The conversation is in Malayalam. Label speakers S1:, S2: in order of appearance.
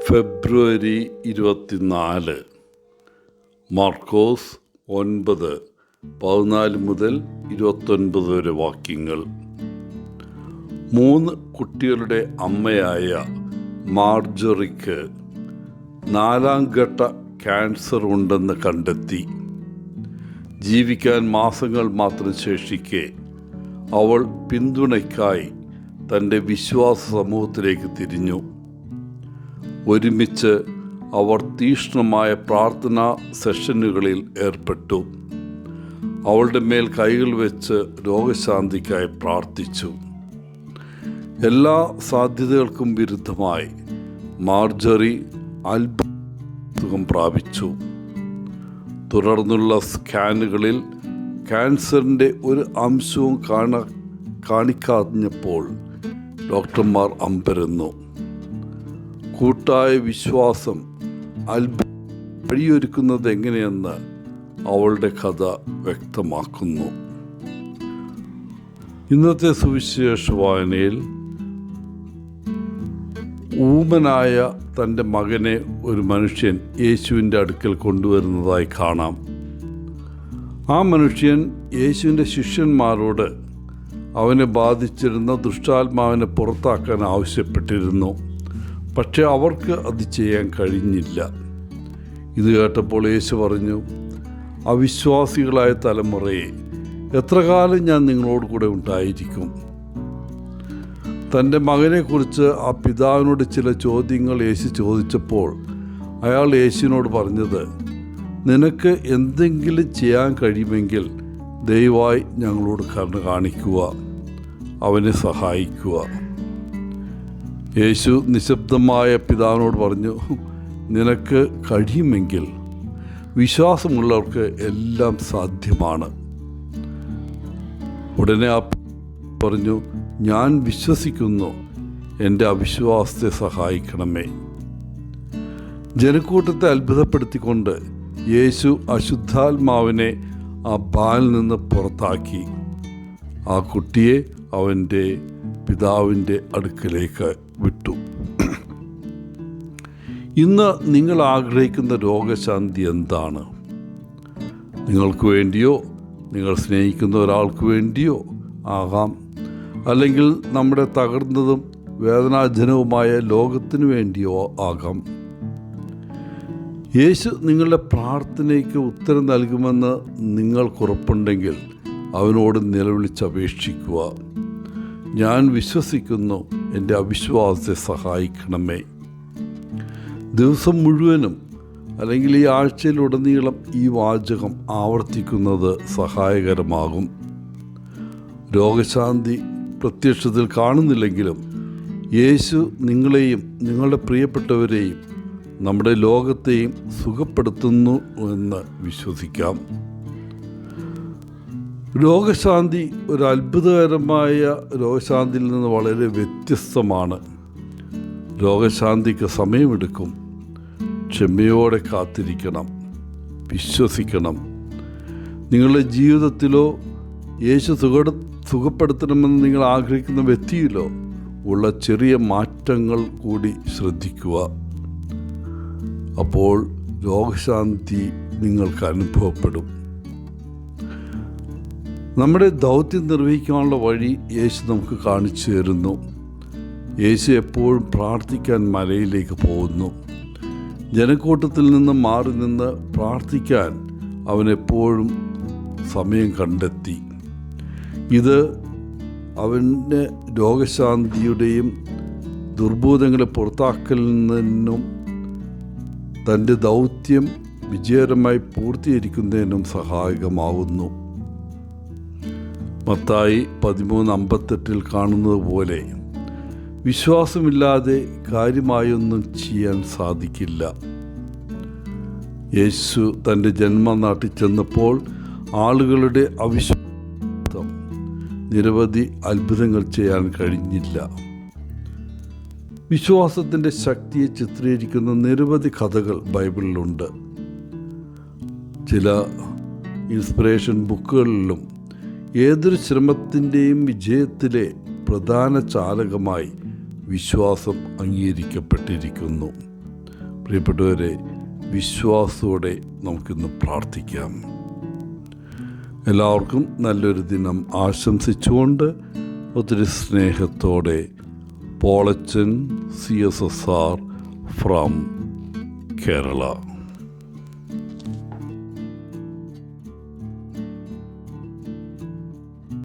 S1: ഫെബ്രുവരി 24 മാർക്കോസ് 9:14 മുതൽ 29 വരെ വാക്യങ്ങൾ. 3 കുട്ടികളുടെ അമ്മയായ മാർജറിക്ക് 4ാം ഘട്ട ക്യാൻസർ ഉണ്ടെന്ന് കണ്ടെത്തി. ജീവിക്കാൻ മാസങ്ങൾ മാത്രം ശേഷിക്കെ അവൾ പിന്തുണയ്ക്കായി തൻ്റെ വിശ്വാസ സമൂഹത്തിലേക്ക് തിരിഞ്ഞു. ഒരുമിച്ച് അവർ തീക്ഷ്ണമായ പ്രാർത്ഥനാ സെഷനുകളിൽ ഏർപ്പെട്ടു. അവളുടെ മേൽ കൈകൾ വെച്ച് രോഗശാന്തിക്കായി പ്രാർത്ഥിച്ചു. എല്ലാ സാധ്യതകൾക്കും വിരുദ്ധമായി മാർജറി അത്ഭുതം പ്രാപിച്ചു. തുടർന്നുള്ള സ്കാനുകളിൽ ക്യാൻസറിൻ്റെ ഒരു അംശവും കാണിക്കാഞ്ഞപ്പോൾ ഡോക്ടർമാർ അമ്പരന്നു. കൂട്ടായ വിശ്വാസം വഴിയൊരുക്കുന്നത് എങ്ങനെയെന്ന് അവളുടെ കഥ വ്യക്തമാക്കുന്നു. ഇന്നത്തെ സുവിശേഷ വായനയിൽ ഊമനായ തൻ്റെ മകനെ ഒരു മനുഷ്യൻ യേശുവിൻ്റെ അടുക്കൽ കൊണ്ടുവരുന്നതായി കാണാം. ആ മനുഷ്യൻ യേശുവിൻ്റെ ശിഷ്യന്മാരോട് അവനെ ബാധിച്ചിരുന്ന ദുഷ്ടാത്മാവിനെ പുറത്താക്കാൻ ആവശ്യപ്പെട്ടിരുന്നു. പക്ഷെ അവർക്ക് അത് ചെയ്യാൻ കഴിഞ്ഞില്ല. ഇത് കേട്ടപ്പോൾ യേശു പറഞ്ഞു, അവിശ്വാസികളായ തലമുറയെ എത്ര കാലം ഞാൻ നിങ്ങളോട് കൂടെ ഉണ്ടായിരിക്കും. തൻ്റെ മകനെക്കുറിച്ച് ആ പിതാവിനോട് ചില ചോദ്യങ്ങൾ യേശു ചോദിച്ചപ്പോൾ അയാൾ യേശുവിനോട് പറഞ്ഞത്, നിനക്ക് എന്തെങ്കിലും ചെയ്യാൻ കഴിയുമെങ്കിൽ ദയവായി ഞങ്ങളോട് കരുണ കാണിക്കുക, അവനെ സഹായിക്കുക. യേശു നിശബ്ദമായ പിതാവിനോട് പറഞ്ഞു, നിനക്ക് കഴിയുമെങ്കിൽ. വിശ്വാസമുള്ളവർക്ക് എല്ലാം സാധ്യമാണ്. ഉടനെ ആ പറഞ്ഞു, ഞാൻ വിശ്വസിക്കുന്നു, എൻ്റെ അവിശ്വാസത്തെ സഹായിക്കണമേ. ജനക്കൂട്ടത്തെ അത്ഭുതപ്പെടുത്തിക്കൊണ്ട് യേശു അശുദ്ധാത്മാവിനെ ആ ബാലിൽ നിന്ന് പുറത്താക്കി. ആ കുട്ടിയെ അവൻ്റെ പിതാവിൻ്റെ അടുക്കലേക്ക് വിട്ടു. ഇന്ന് നിങ്ങൾ ആഗ്രഹിക്കുന്ന രോഗശാന്തി എന്താണ്? നിങ്ങൾക്ക് വേണ്ടിയോ നിങ്ങൾ സ്നേഹിക്കുന്ന ഒരാൾക്ക് വേണ്ടിയോ ആകാം, അല്ലെങ്കിൽ നമ്മുടെ തകർന്നതും വേദനാജനവുമായ ലോകത്തിനു വേണ്ടിയോ ആകാം. യേശു നിങ്ങളുടെ പ്രാർത്ഥനയ്ക്ക് ഉത്തരം നൽകുമെന്ന് നിങ്ങൾക്കുറപ്പുണ്ടെങ്കിൽ അവനോട് നിലവിളിച്ചപേക്ഷിക്കുക. ഞാൻ വിശ്വസിക്കുന്നു, എൻ്റെ അവിശ്വാസത്തെ സഹായിക്കണമേ. ദിവസം മുഴുവനും അല്ലെങ്കിൽ ഈ ആഴ്ചയിലുടനീളം ഈ വാചകം ആവർത്തിക്കുന്നത് സഹായകരമാകും. രോഗശാന്തി പ്രത്യക്ഷത്തിൽ കാണുന്നില്ലെങ്കിലും യേശു നിങ്ങളെയും നിങ്ങളുടെ പ്രിയപ്പെട്ടവരെയും നമ്മുടെ ലോകത്തെയും സുഖപ്പെടുത്തുന്നു എന്ന് വിശ്വസിക്കാം. രോഗശാന്തി ഒരു അത്ഭുതകരമായ രോഗശാന്തിയിൽ നിന്ന് വളരെ വ്യത്യസ്തമാണ്. രോഗശാന്തിക്ക് സമയമെടുക്കും. ക്ഷമയോടെ കാത്തിരിക്കണം, വിശ്വസിക്കണം. നിങ്ങളുടെ ജീവിതത്തിലോ യേശു സുഖപ്പെടുത്തണമെന്ന് നിങ്ങൾ ആഗ്രഹിക്കുന്ന വ്യക്തിയിലോ ഉള്ള ചെറിയ മാറ്റങ്ങൾ കൂടി ശ്രദ്ധിക്കുക. അപ്പോൾ രോഗശാന്തി നിങ്ങൾക്ക് അനുഭവപ്പെടും. നമ്മുടെ ദൗത്യം നിർവഹിക്കാനുള്ള വഴി യേശു നമുക്ക് കാണിച്ചു തരുന്നു. യേശു എപ്പോഴും പ്രാർത്ഥിക്കാൻ മലയിലേക്ക് പോകുന്നു. ജനക്കൂട്ടത്തിൽ നിന്ന് മാറി നിന്ന് പ്രാർത്ഥിക്കാൻ അവനെപ്പോഴും സമയം കണ്ടെത്തി. ഇത് അവൻ്റെ രോഗശാന്തിയുടെയും ദുർബോധങ്ങളെ പുറത്താക്കലിൽ നിന്നും തൻ്റെ ദൗത്യം വിജയകരമായി പൂർത്തീകരിക്കുന്നതിനും സഹായകമാകുന്നു. മത്തായി 13:58 കാണുന്നത് പോലെ വിശ്വാസമില്ലാതെ കാര്യമായൊന്നും ചെയ്യാൻ സാധിക്കില്ല. യേശു തൻ്റെ ജന്മനാട്ടിൽ ചെന്നപ്പോൾ ആളുകളുടെ അവിശ്വാസം നിരവധി അത്ഭുതങ്ങൾ ചെയ്യാൻ കഴിഞ്ഞില്ല. വിശ്വാസത്തിൻ്റെ ശക്തിയെ ചിത്രീകരിക്കുന്ന നിരവധി കഥകൾ ബൈബിളിലുണ്ട്. ചില ഇൻസ്പിറേഷൻ ബുക്കുകളിലും ഏതൊരു ശ്രമത്തിൻ്റെയും വിജയത്തിലെ പ്രധാന ചാലകമായി വിശ്വാസം അംഗീകരിക്കപ്പെട്ടിരിക്കുന്നു. പ്രിയപ്പെട്ടവരെ, വിശ്വാസത്തോടെ നമുക്കിന്ന് പ്രാർത്ഥിക്കാം. എല്ലാവർക്കും നല്ലൊരു ദിനം ആശംസിച്ചുകൊണ്ട് ഒത്തിരി സ്നേഹത്തോടെ പോളച്ചൻ CSSR ഫ്രം കേരള.